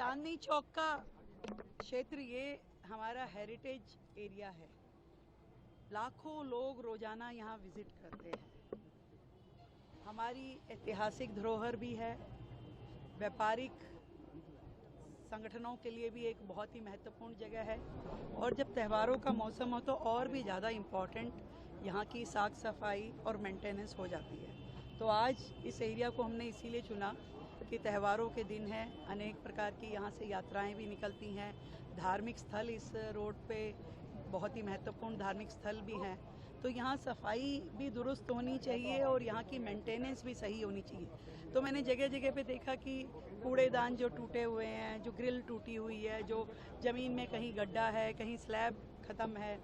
चांदनी चौक का क्षेत्र ये हमारा हेरिटेज एरिया है। लाखों लोग रोजाना यहाँ विजिट करते हैं। हमारी ऐतिहासिक धरोहर भी है। व्यापारिक संगठनों के लिए भी एक बहुत ही महत्वपूर्ण जगह है। और जब त्योहारों का मौसम हो तो और भी ज़्यादा इम्पोर्टेंट यहाँ की साफ सफाई और मेंटेनेंस हो जाती है। तो आज इस एरिया को हमने इसीलिए चुना कि त्योहारों के दिन हैं, अनेक प्रकार की यहाँ से यात्राएं भी निकलती हैं। धार्मिक स्थल इस रोड पे बहुत ही महत्वपूर्ण धार्मिक स्थल भी हैं। तो यहाँ सफाई भी दुरुस्त होनी चाहिए और यहाँ की मेंटेनेंस भी सही होनी चाहिए। तो मैंने जगह जगह पे देखा कि कूड़ेदान जो टूटे हुए हैं, जो ग्रिल टूटी हुई है, जो ज़मीन में कहीं गड्ढा है, कहीं स्लैब ख़त्म है,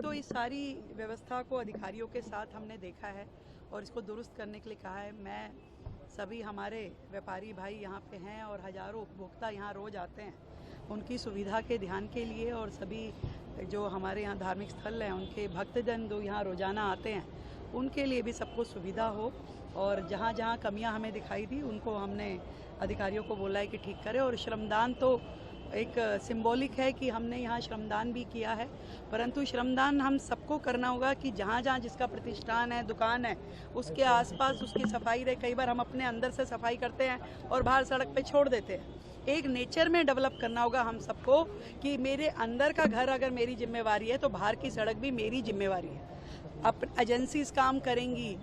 तो इस सारी व्यवस्था को अधिकारियों के साथ हमने देखा है और इसको दुरुस्त करने के लिए कहा है। मैं सभी हमारे व्यापारी भाई यहाँ पे हैं और हज़ारों उपभोक्ता यहाँ रोज़ आते हैं, उनकी सुविधा के ध्यान के लिए, और सभी जो हमारे यहाँ धार्मिक स्थल हैं उनके भक्तजन जो यहाँ रोज़ाना आते हैं उनके लिए भी सबको सुविधा हो। और जहाँ जहाँ कमियाँ हमें दिखाई दी उनको हमने अधिकारियों को बोला है कि ठीक करें। और श्रमदान तो एक सिंबॉलिक है कि हमने यहाँ श्रमदान भी किया है, परंतु श्रमदान हम सबको करना होगा कि जहाँ जहाँ जिसका प्रतिष्ठान है, दुकान है, उसके आसपास उसकी सफाई रहे। कई बार हम अपने अंदर से सफाई करते हैं और बाहर सड़क पे छोड़ देते हैं। एक नेचर में डेवलप करना होगा हम सबको कि मेरे अंदर का घर अगर मेरी जिम्मेवारी है तो बाहर की सड़क भी मेरी जिम्मेवारी है। अब एजेंसीज काम करेंगी,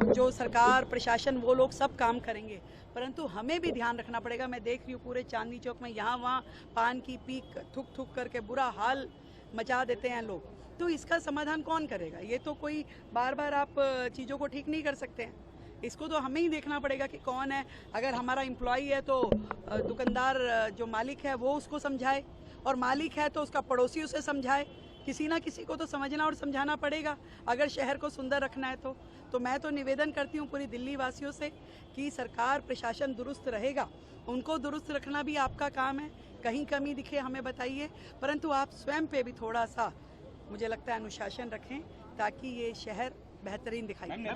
जो सरकार प्रशासन वो लोग सब काम करेंगे, परंतु हमें भी ध्यान रखना पड़ेगा। मैं देख रही हूँ पूरे चांदनी चौक में यहाँ वहाँ पान की पीक थूक थूक करके बुरा हाल मचा देते हैं लोग। तो इसका समाधान कौन करेगा? ये तो कोई बार बार आप चीज़ों को ठीक नहीं कर सकते हैं। इसको तो हमें ही देखना पड़ेगा कि कौन है। अगर हमारा एम्प्लॉई है तो दुकानदार जो मालिक है वो उसको समझाए, और मालिक है तो उसका पड़ोसी उसे समझाए। किसी ना किसी को तो समझना और समझाना पड़ेगा अगर शहर को सुंदर रखना है तो मैं तो निवेदन करती हूँ पूरी दिल्ली वासियों से कि सरकार प्रशासन दुरुस्त रहेगा, उनको दुरुस्त रखना भी आपका काम है। कहीं कमी दिखे हमें बताइए, परंतु आप स्वयं पे भी थोड़ा सा मुझे लगता है अनुशासन रखें ताकि ये शहर बेहतरीन दिखाई दे।